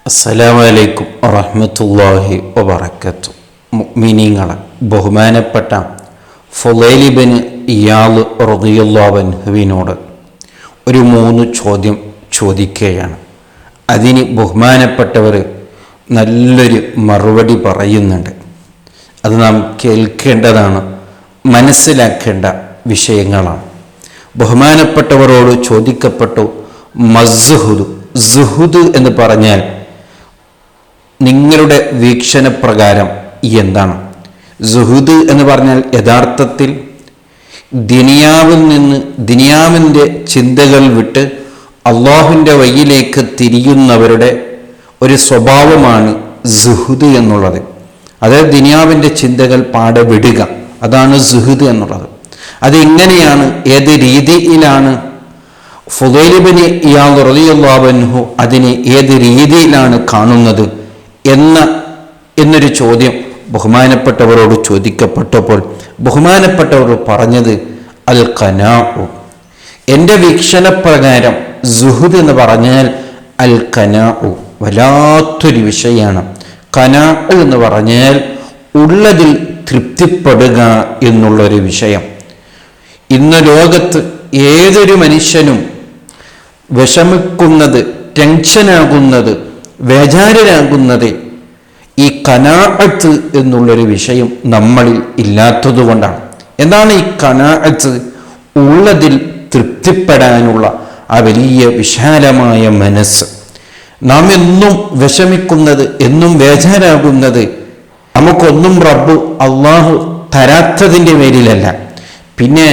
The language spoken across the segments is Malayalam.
അസ്സലാമു അലൈക്കും വറഹ്മത്തുള്ളാഹി വബറകാതുഹു. മുഅ്മിനീങ്ങളെ ബഹുമാനപ്പെട്ട ഫുളൈൽ ഇബ്നു ഇയാദ് റളിയല്ലാഹു അൻഹുവിനോട് ഒരു 3 ചോദ്യം ചോദിക്കുകയാണ്. അതിന് ബഹുമാനപ്പെട്ടവർ നല്ലൊരു മറുപടി പറയുന്നുണ്ട്. അത് നാം കേൾക്കേണ്ടതാണ്, മനസ്സിലാക്കേണ്ട വിഷയങ്ങളാണ്. ബഹുമാനപ്പെട്ടവരോട് ചോദിക്കപ്പെട്ടു, സുഹുദ് എന്ന് പറഞ്ഞാൽ നിങ്ങളുടെ വീക്ഷണപ്രകാരം എന്താണ്? സുഹുദ് എന്ന് പറഞ്ഞാൽ യഥാർത്ഥത്തിൽ ദുനിയാവിൽ നിന്ന് ദുനിയാവിൻ്റെ ചിന്തകൾ വിട്ട് അള്ളാഹുവിൻ്റെ വഴിയിലേക്ക് തിരിയുന്നവരുടെ ഒരു സ്വഭാവമാണ് സുഹുദ് എന്നുള്ളത്. അതായത് ദുനിയാവിൻ്റെ ചിന്തകൾ പാടെ വിടുക, അതാണ് സുഹുദ് എന്നുള്ളത്. അതെങ്ങനെയാണ്, ഏത് രീതിയിലാണ് ഫുളൈൽ ഇബ്നു ഇയാദ് റളിയല്ലാഹു അൻഹു അതിനെ ഏത് രീതിയിലാണ് കാണുന്നത് എന്നൊരു ചോദ്യം ബഹുമാനപ്പെട്ടവരോട് ചോദിക്കപ്പെട്ടപ്പോൾ ബഹുമാനപ്പെട്ടവർ പറഞ്ഞത് അൽ ഖനാഉ. എൻ്റെ വീക്ഷണപ്രകാരം സുഹുദ് എന്ന് പറഞ്ഞാൽ അൽ ഖനാഉ വല്ലാത്തൊരു വിഷയമാണ്. ഖനാഉ എന്ന് പറഞ്ഞാൽ ഉള്ളതിൽ തൃപ്തിപ്പെടുക എന്നുള്ളൊരു വിഷയം. ഇന്ന് ലോകത്ത് ഏതൊരു മനുഷ്യനും വിഷമിക്കുന്നത്, ടെൻഷനാകുന്നത്, വേജാരരാകുന്നത് ഈ ഖനാഅത്ത് എന്നുള്ളൊരു വിഷയം നമ്മളിൽ ഇല്ലാത്തതുകൊണ്ടാണ്. എന്താണ് ഈ ഖനാഅത്ത്? ഉള്ളതിൽ തൃപ്തിപ്പെടാനുള്ള ആ വലിയ വിശാലമായ മനസ്സ്. നാം എന്നും വിഷമിക്കുന്നത്, എന്നും വേജാരാകുന്നത് നമുക്കൊന്നും റബ്ബ് അള്ളാഹു തരാത്തതിൻ്റെ പേരിലല്ല, പിന്നെ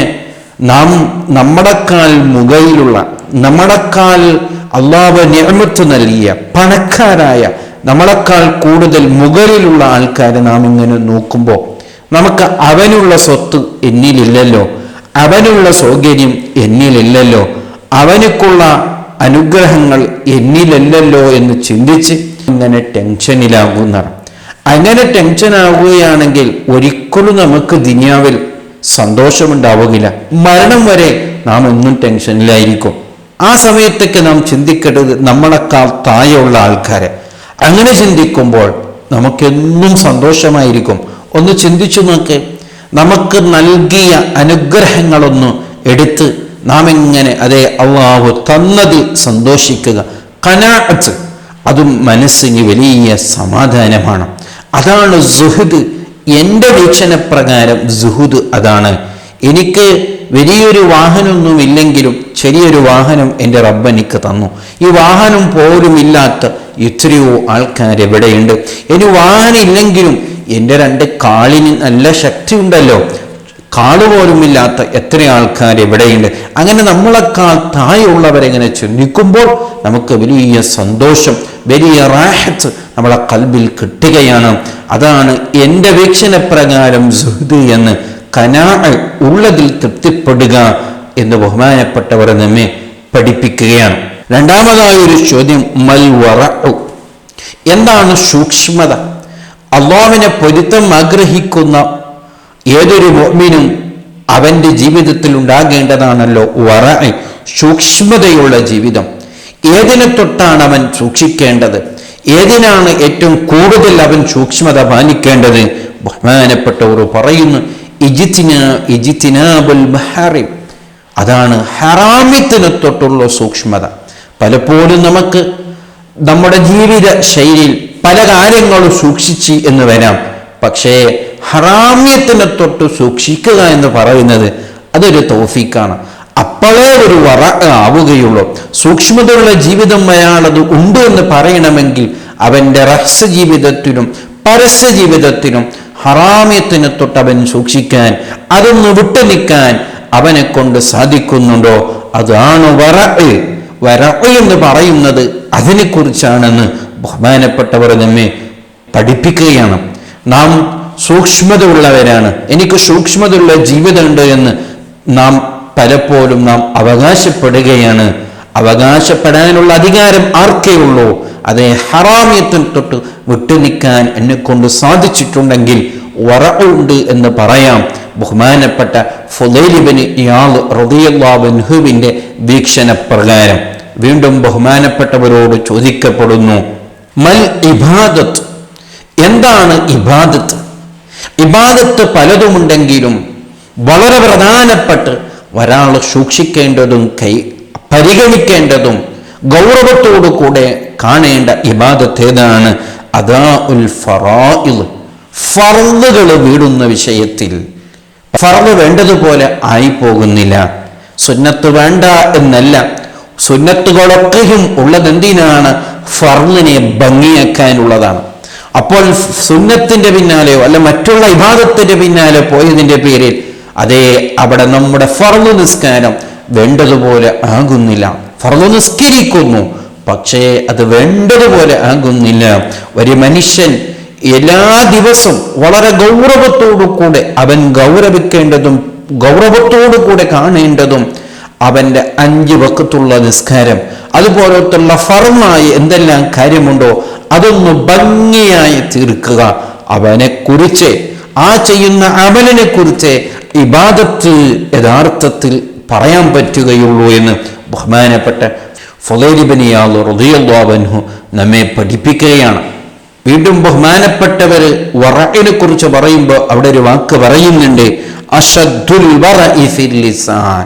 നാം നമ്മുടെക്കാൾ മുകളിലുള്ള, നമ്മുടെക്കാൾ അള്ളാഹു നിഅമത്ത് നൽകിയ പണക്കാരായ, നമ്മളെക്കാൾ കൂടുതൽ മുകളിലുള്ള ആൾക്കാരെ നാം ഇങ്ങനെ നോക്കുമ്പോൾ നമുക്ക് അവനുള്ള സ്വത്ത് എന്നിലില്ലല്ലോ, അവനുള്ള സൗകര്യം എന്നിലില്ലല്ലോ, അവനക്കുള്ള അനുഗ്രഹങ്ങൾ എന്നിലല്ലല്ലോ എന്ന് ചിന്തിച്ച് ഇങ്ങനെ ടെൻഷനിലാകുന്നതാണ്. അങ്ങനെ ടെൻഷനാകുകയാണെങ്കിൽ ഒരിക്കലും നമുക്ക് ദുനിയാവിൽ സന്തോഷമുണ്ടാവുകയില്ല. മരണം വരെ നാം എന്നും ടെൻഷനിലായിരിക്കും. ആ സമയത്തൊക്കെ നാം ചിന്തിക്കേണ്ടത് നമ്മളെക്കാൾ താഴെയുള്ള ആൾക്കാരെ. അങ്ങനെ ചിന്തിക്കുമ്പോൾ നമുക്കെന്നും സന്തോഷമായിരിക്കും. ഒന്ന് ചിന്തിച്ചു നോക്ക്, നമുക്ക് നൽകിയ അനുഗ്രഹങ്ങളൊന്ന് എടുത്ത് നാം എങ്ങനെ അതേ അള്ളാഹു തന്നതിൽ സന്തോഷിക്കുക. ഖനാഅത്ത്, അതും മനസ്സിന് വലിയ സമാധാനമാണ്. അതാണ് സുഹുദ്. എൻ്റെ വീക്ഷണപ്രകാരം സുഹുദ് അതാണ്. എനിക്ക് വലിയൊരു വാഹനമൊന്നും ഇല്ലെങ്കിലും ചെറിയൊരു വാഹനം എൻ്റെ റബ്ബ് എനിക്ക് തന്നു. ഈ വാഹനം പോലും ഇല്ലാത്ത എത്രയോ ആൾക്കാർ എവിടെയുണ്ട്. ഇനി വാഹനം ഇല്ലെങ്കിലും എൻ്റെ 2 കാലിന് നല്ല ശക്തി ഉണ്ടല്ലോ, കാലുപോലും ഇല്ലാത്ത എത്ര ആൾക്കാർ എവിടെയുണ്ട്. അങ്ങനെ നമ്മളെക്കാൾ താഴെയുള്ളവരെങ്ങനെ ചിന്തിക്കുമ്പോൾ നമുക്ക് വലിയ സന്തോഷം, വലിയ റാഹത്ത് നമ്മളെ കൽബിൽ കിട്ടുകയാണ്. അതാണ് എൻ്റെ വീക്ഷണപ്രകാരം സുഹുദ് എന്ന്, ഖനാഅ, ഉള്ളതിൽ തൃപ്തിപ്പെടുക എന്ന് ബഹുമാനപ്പെട്ടവർ നമ്മെ പഠിപ്പിക്കുകയാണ്. രണ്ടാമതായൊരു ചോദ്യം, മൽ വറഉ, എന്താണ് സൂക്ഷ്മത? അല്ലാഹുവിനെ പൊരുത്തം ആഗ്രഹിക്കുന്ന ഏതൊരു മുഅ്മിനും അവൻ്റെ ജീവിതത്തിൽ ഉണ്ടാകേണ്ടതാണല്ലോ വറഅ, സൂക്ഷ്മതയുള്ള ജീവിതം. ഏതിനെ തൊട്ടാണ് അവൻ സൂക്ഷിക്കേണ്ടത്? ഏതിനാണ് ഏറ്റവും കൂടുതൽ അവൻ സൂക്ഷ്മത പാലിക്കേണ്ടത്? ബഹുമാനപ്പെട്ടവർ പറയുന്നു ഇജ്തിനാബുൽ മഹാരിം, അതാണ് ഹറാമിത്തിനെ തൊട്ടുള്ള സൂക്ഷ്മത. പലപ്പോഴും നമുക്ക് നമ്മുടെ ജീവിത ശൈലിയിൽ പല കാര്യങ്ങളും സൂക്ഷിച്ച് എന്ന് വരാം, പക്ഷേ ഹറാമിയത്തിനെ തൊട്ട് സൂക്ഷിക്കുക എന്ന് പറയുന്നത് അതൊരു തൗഫീഖാണ്. അപ്പോഴേ ഒരു വറഅ ആവുകയുള്ളൂ. സൂക്ഷ്മതയുള്ള ജീവിതം അയാളത് ഉണ്ട് എന്ന് പറയണമെങ്കിൽ അവൻ്റെ രഹസ്യ ജീവിതത്തിലും പരസ്യ ജീവിതത്തിലും ഹറാമിയത്തിനെ തൊട്ട് അവൻ സൂക്ഷിക്കാൻ, അതൊന്ന് വിട്ടു നിൽക്കാൻ അവനെ കൊണ്ട് സാധിക്കുന്നുണ്ടോ? അതാണ് വറഅ. വറഅ എന്ന് പറയുന്നത് അതിനെക്കുറിച്ചാണെന്ന് ബഹുമാനപ്പെട്ടവർ നമ്മെ പഠിപ്പിക്കുകയാണ്. നാം സൂക്ഷ്മത ഉള്ളവരാണ്, എനിക്ക് സൂക്ഷ്മതയുള്ള ജീവിതമുണ്ട് എന്ന് നാം പലപ്പോഴും നാം അവകാശപ്പെടുകയാണ്. അവകാശപ്പെടാനുള്ള അധികാരം ആർക്കേ ഉള്ളൂ? അതേ ഹറാമിയത്തിൽ തൊട്ട് വിട്ടുനിൽക്കാൻ എന്നെ കൊണ്ട് സാധിച്ചിട്ടുണ്ടെങ്കിൽ വറഅ ഉണ്ട് എന്ന് പറയാം. ബഹുമാനപ്പെട്ട ഫുളൈൽ ഇബ്നു ഇയാദ് റളിയല്ലാഹു അൻഹുവിൻ്റെ വീക്ഷണപ്രകാരം വീണ്ടും ബഹുമാനപ്പെട്ടവരോട് ചോദിക്കപ്പെടുന്നു, മൽ ഇബാദത്ത്, എന്താണ് ഇബാദത്ത്? ഇബാദത്ത് പലതുമുണ്ടെങ്കിലും വളരെ പ്രധാനപ്പെട്ട് ഒരാൾ സൂക്ഷിക്കേണ്ടതും പരിഗണിക്കേണ്ടതും ഗൗരവത്തോടു കൂടെ കാണേണ്ട ഇബാദത്ത് ഏതാണ്? അദാഉൽ ഫറായിദ്, ഫർളുകൾ വീടുന്ന വിഷയത്തിൽ ഫർള് വേണ്ടതുപോലെ ആയി പോകുന്നില്ല. സുന്നത്ത് വേണ്ട എന്നല്ല, സുന്നത്തുകളൊക്കെയും ഉള്ളതെന്തിനാണ്? ഫർളിനെ ഭംഗിയാക്കാനുള്ളതാണ്. അപ്പോൾ സുന്നത്തിന്റെ പിന്നാലെയോ അല്ല മറ്റുള്ള ഇബാദത്തിന്റെ പിന്നാലെ പോയതിന്റെ പേരിൽ അവിടെ നമ്മുടെ ഫർള് നിസ്കാരം വേണ്ടതുപോലെ ആകുന്നില്ല. ഫർള് നിസ്കരിക്കുന്നു, പക്ഷേ അത് വേണ്ടതുപോലെ ആകുന്നില്ല. ഒരു മനുഷ്യൻ എല്ലാ ദിവസവും വളരെ ഗൗരവത്തോടുകൂടെ അവൻ ഗൗരവിക്കേണ്ടതും ഗൗരവത്തോടുകൂടെ കാണേണ്ടതും അവന്റെ 5 വഖത്തുള്ള നിസ്കാരം, അതുപോലത്തുള്ള ഫർളായ എന്തെല്ലാം കാര്യമുണ്ടോ അതൊന്ന് ഭംഗിയായി തീർക്കുക. അവനെ കുറിച്ച്, ആ ചെയ്യുന്ന അമലിനെ കുറിച്ച് ഇബാദത്ത് യഥാർത്ഥത്തിൽ പറയാൻ പറ്റുകയുള്ളൂ എന്ന് ബഹുമാനപ്പെട്ട ഫുളൈൽ ഇബ്നു ഇയാദ് റളിയല്ലാഹു അൻഹു നമ്മെ പഠിപ്പിക്കുകയാണ്. വീണ്ടും ബഹുമാനപ്പെട്ടവര് വറഇനെ കുറിച്ച് പറയുമ്പോൾ അവിടെ ഒരു വാക്ക് പറയുന്നുണ്ട്, അശദ്ദുൽ വറഇ ഫിൽ ലിസാൻ.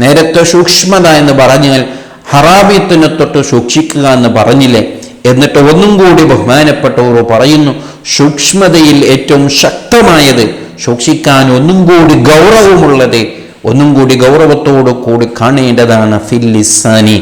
നേരത്തെ സൂക്ഷ്മത എന്ന് പറഞ്ഞാൽ ഹറാമിയത്തിനെ തൊട്ട് സൂക്ഷിക്കുക എന്ന് പറഞ്ഞില്ലേ? എന്നിട്ട് ഒന്നും കൂടി ബഹുമാനപ്പെട്ടവർ പറയുന്നു, സൂക്ഷ്മതയിൽ ഏറ്റവും ശക്തമായത്, സൂക്ഷിക്കാൻ ഒന്നും കൂടി ഗൗരവമുള്ളത്, ഒന്നും കൂടി ഗൗരവത്തോടു കൂടി കാണേണ്ടതാണ് ഫിൽ ലിസാനി,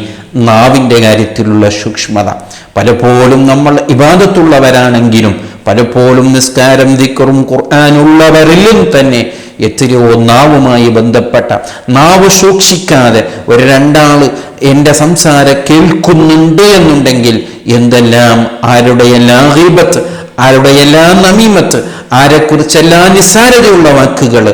നാവിൻ്റെ കാര്യത്തിലുള്ള സൂക്ഷ്മത. പലപ്പോഴും നമ്മൾ ഇബാദത്തുള്ളവരാണെങ്കിലും പലപ്പോഴും നിസ്കാരം ദിക്റും ഖുർആനുള്ളവരിലും തന്നെ എത്രയോ നാവുമായി ബന്ധപ്പെട്ട, നാവ് സൂക്ഷിക്കാതെ ഒരു 2 ആള് എൻ്റെ സംസാരം കേൾക്കുന്നുണ്ട് എന്നുണ്ടെങ്കിൽ എന്തെല്ലാം, ആരുടെയെല്ലാം ഗീബത്ത്, ആരുടെയെല്ലാം നമീമത്ത്, ആരെക്കുറിച്ചെല്ലാം നിസ്സാരതയുള്ള വാക്കുകൾ,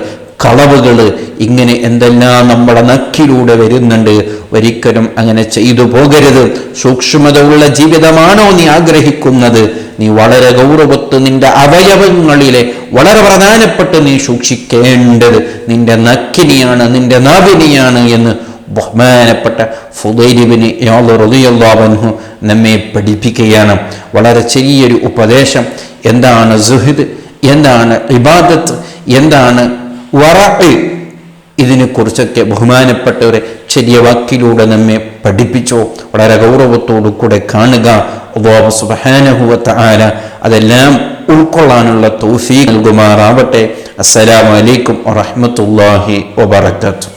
കളവുകൾ, ഇങ്ങനെ എന്തെല്ലാം നമ്മുടെ നക്കിലൂടെ വരുന്നുണ്ട്. ഒരിക്കലും അങ്ങനെ ചെയ്തു പോകരുത്. സൂക്ഷ്മത ഉള്ള ജീവിതമാണോ നീ ആഗ്രഹിക്കുന്നത്? നീ വളരെ ഗൗരവത്ത് നിന്റെ അവയവങ്ങളിലെ വളരെ പ്രധാനപ്പെട്ട് നീ സൂക്ഷിക്കേണ്ടത് നിന്റെ നക്കിനെയാണ്, നിന്റെ നാവിനെയാണ് എന്ന് ബഹുമാനപ്പെട്ട ഫുളൈൽ ഇബ്നു ഇയാദ് റളിയല്ലാഹു അൻഹു നമ്മെ പഠിപ്പിക്കുകയാണ്. വളരെ ചെറിയൊരു ഉപദേശം. എന്താണ് സുഹ്ദ്, എന്താണ് ഇബാദത്ത്, എന്താണ് വറഅ്, ഇതിനെക്കുറിച്ചൊക്കെ ബഹുമാനപ്പെട്ടവരെ ചെറിയ വാക്കിലൂടെ നമ്മെ പഠിപ്പിച്ചോ. വളരെ ഗൗരവത്തോടു കൂടെ കാണുക. അല്ലാഹു സുബ്ഹാനഹു വ തആല അതെല്ലാം ഉൾക്കൊള്ളാനുള്ള തൗഫീഖ് നൽകുമാറാവട്ടെ. അസ്സലാമു അലൈക്കും വറഹ്മത്തുള്ളാഹി വബറകാതുഹു.